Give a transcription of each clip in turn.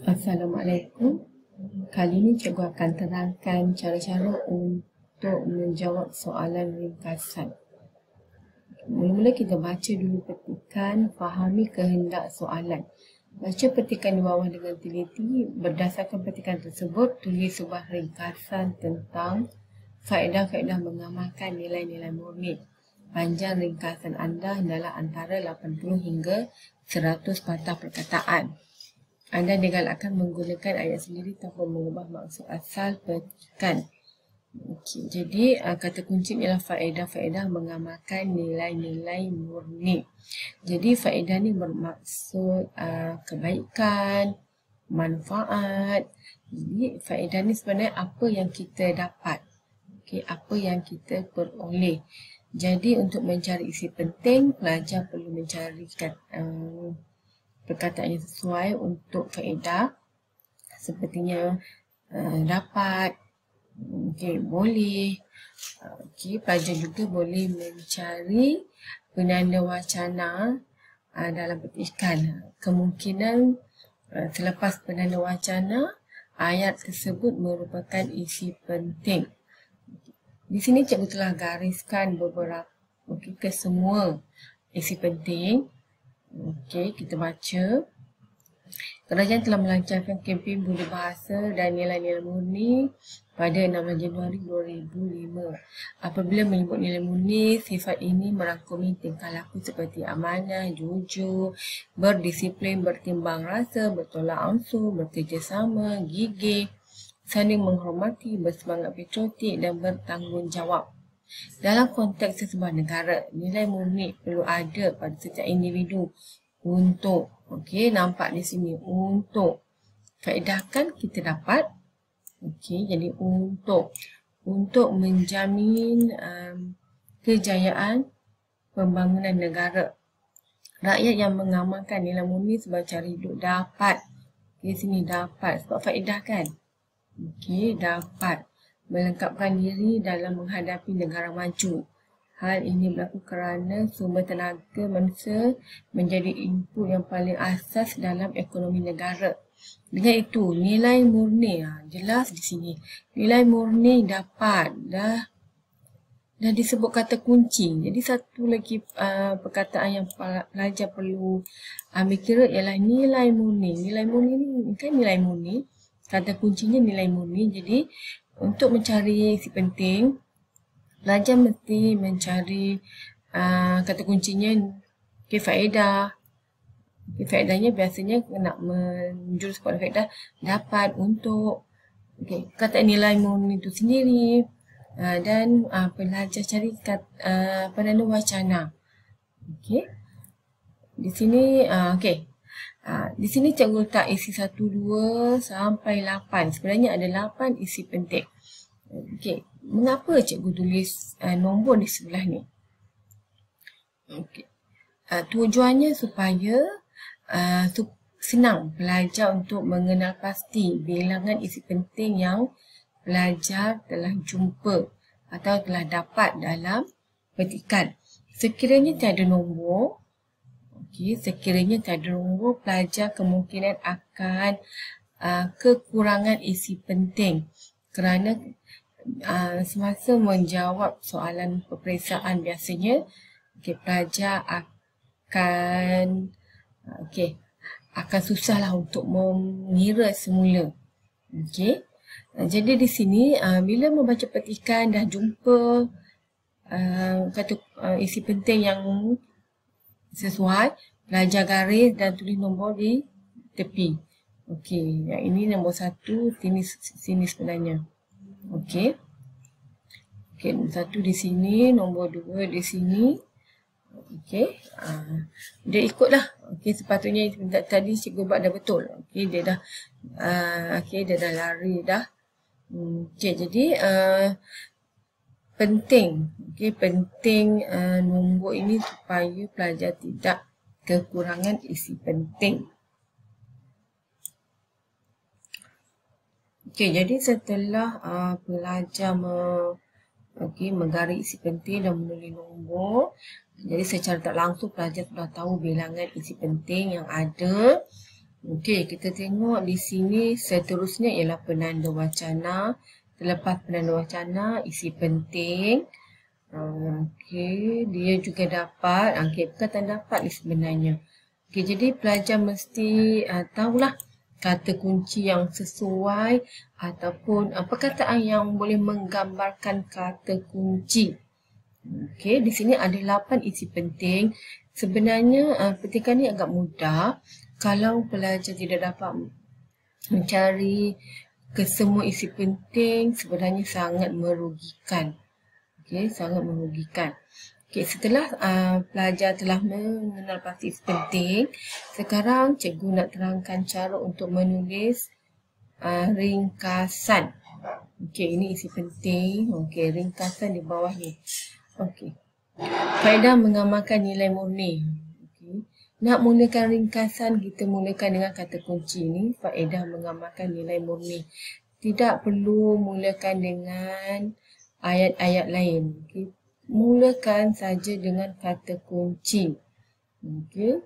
Assalamualaikum. Kali ini cikgu akan terangkan cara-cara untuk menjawab soalan ringkasan. Mula-mula kita baca dulu petikan, fahami kehendak soalan. Baca petikan di bawah dengan teliti. Berdasarkan petikan tersebut, tulis sebuah ringkasan tentang faedah-faedah mengamalkan nilai-nilai murni. Panjang ringkasan anda adalah antara 80 hingga 100 patah perkataan. Anda digalakkan menggunakan ayat sendiri tanpa mengubah maksud asal petikan. Okey, jadi kata kunci ialah faedah-faedah mengamalkan nilai-nilai murni. Jadi faedah ni bermaksud kebaikan, manfaat. Jadi faedah ni sebenarnya apa yang kita dapat. Okey, apa yang kita peroleh. Jadi untuk mencari isi penting, pelajar perlu mencari perkataan yang sesuai untuk faedah. Sepertinya dapat, okey, boleh. Okey, pelajar juga boleh mencari penanda wacana dalam petikan. Kemungkinan selepas penanda wacana, ayat tersebut merupakan isi penting. Di sini cikgu telah gariskan beberapa kesemua isi penting. Okey, kita baca. Kerajaan telah melancarkan kempen budi bahasa dan nilai-nilai murni pada 16 Januari 2005. Apabila menyebut nilai murni, sifat ini merangkumi tingkah laku seperti amanah, jujur, berdisiplin, bertimbang rasa, bertolak ansur, bekerjasama, gigih, saling menghormati, bersemangat patriotik dan bertanggungjawab. Dalam konteks sebuah negara, nilai murni perlu ada pada setiap individu untuk, okey, nampak di sini, untuk faedahkan kita dapat, okey, jadi untuk menjamin kejayaan pembangunan negara. Rakyat yang mengamalkan nilai murni sebagai cara hidup dapat, di sini dapat sebab faedah kan, okey, dapat melengkapkan diri dalam menghadapi negara maju. Hal ini berlaku kerana sumber tenaga manusia menjadi input yang paling asas dalam ekonomi negara. Dengan itu, nilai murni, jelas di sini, nilai murni dapat, dah disebut kata kunci. Jadi satu lagi perkataan yang pelajar perlu ambil kira ialah nilai murni. Nilai murni ni kan nilai murni, kata kuncinya nilai murni. Jadi untuk mencari isi penting, pelajar mesti mencari kata kuncinya, okay, faedah. Okay, faedahnya biasanya nak menjurus kepada faedah dapat, untuk. Okay, kata nilai murni itu sendiri. Dan pelajar cari penanda wacana. Okay. Di sini, okay. Di sini cikgu letak isi 1, 2 sampai 8. Sebenarnya ada 8 isi penting. Okey, mengapa cikgu tulis nombor di sebelah ni? Okey. Tujuannya supaya senang pelajar untuk mengenal pasti bilangan isi penting yang pelajar telah jumpa atau telah dapat dalam petikan. Sekiranya tiada nombor, sekiranya tiada nombor, pelajar kemungkinan akan kekurangan isi penting kerana semasa menjawab soalan peperiksaan biasanya, pelajar akan susahlah untuk mengira semula. Jadi di sini bila membaca petikan dah jumpa isi penting yang sesuai, pelajar garis dan tulis nombor di tepi. Okey, yang ini nombor 1 sini sebenarnya. Okey. Okey, nombor 1 di sini, nombor 2 di sini. Okey. Dia ikutlah. Okey, sepatutnya tadi cikgu buat dah betul. Okey, dia dah dia dah lari dah. Okey, jadi penting. Okey, penting nombor ini supaya pelajar tidak kekurangan isi penting. Okey, jadi setelah pelajar menggaris isi penting dan menulis nombor, jadi secara tak langsung pelajar sudah tahu bilangan isi penting yang ada. Okey, kita tengok di sini seterusnya ialah penanda wacana. Terlepas penanda wacana, isi penting. Okey, dia juga dapat. Okey, perkataan dapat ni sebenarnya. Okey, jadi pelajar mesti tahulah kata kunci yang sesuai ataupun perkataan yang boleh menggambarkan kata kunci. Okey, di sini ada 8 isi penting. Sebenarnya petikan ni agak mudah. Kalau pelajar tidak dapat mencari kesemua isi penting, sebenarnya sangat merugikan. Okey, sangat merugikan. Okey, setelah pelajar telah mengenal pasti isi penting, sekarang cikgu nak terangkan cara untuk menulis ringkasan. Okey, ini isi penting. Okey, ringkasan di bawah ni. Okey. Faedah mengamalkan nilai murni. Okey. Nak mulakan ringkasan, kita mulakan dengan kata kunci ni, faedah mengamalkan nilai murni. Tidak perlu mulakan dengan ayat-ayat lain. Okay. Mulakan saja dengan kata kunci. Okay.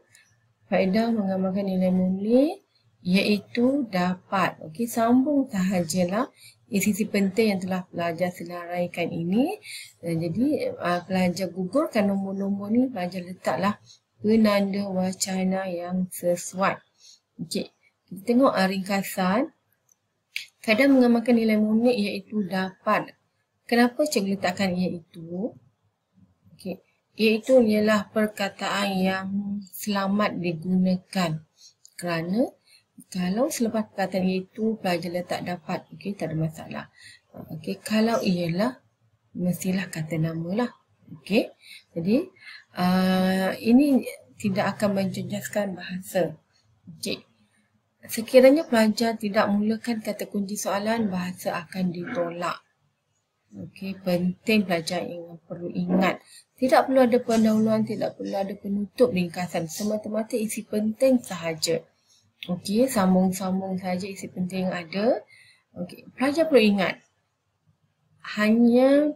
Faedah mengamalkan nilai murni iaitu dapat. Okay. Sambung sahajalah isi-isi penting yang telah pelajar senaraikan ini. Jadi pelajar gugurkan nombor-nombor ni, pelajar letaklah penanda wacana yang sesuai. Okay. Kita tengok ringkasan. Faedah mengamalkan nilai murni iaitu dapat. Kenapa cikgu letakkan iaitu? Okay. Iaitu ialah perkataan yang selamat digunakan. Kerana kalau selepas perkataan iaitu pelajar letak dapat, okay, tak ada masalah. Okay. Kalau ialah, mestilah kata nama lah. Okay. Jadi ini tidak akan menjejaskan bahasa. Okay. Sekiranya pelajar tidak mulakan kata kunci soalan, bahasa akan ditolak. Okey, penting pelajar yang perlu ingat. Tidak perlu ada pendahuluan, tidak perlu ada penutup ringkasan. Semata-mata isi penting sahaja. Okey, sambung-sambung saja isi penting yang ada. Okey, pelajar perlu ingat. Hanya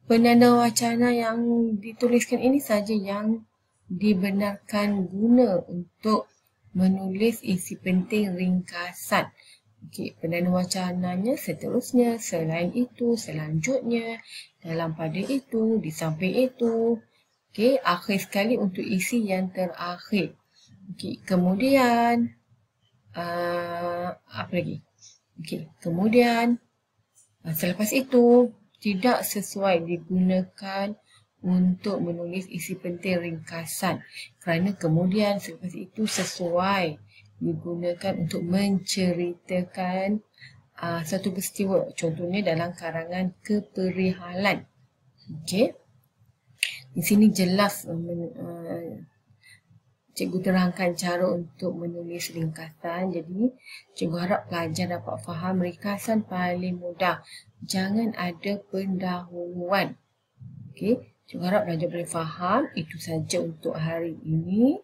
penanda wacana yang dituliskan ini saja yang dibenarkan guna untuk menulis isi penting ringkasan. Okey, penanda wacananya seterusnya, selain itu, selanjutnya, dalam pada itu, di samping itu. Okey, akhir sekali untuk isi yang terakhir. Okey, kemudian apa lagi? Okey, kemudian selepas itu tidak sesuai digunakan untuk menulis isi penting ringkasan. Kerana kemudian selepas itu sesuai digunakan untuk menceritakan satu peristiwa. Contohnya dalam karangan keperihalan. Okey. Di sini jelas cikgu terangkan cara untuk menulis ringkasan. Jadi cikgu harap pelajar dapat faham ringkasan paling mudah. Jangan ada pendahuluan. Okey. Cikgu harap pelajar boleh faham. Itu saja untuk hari ini.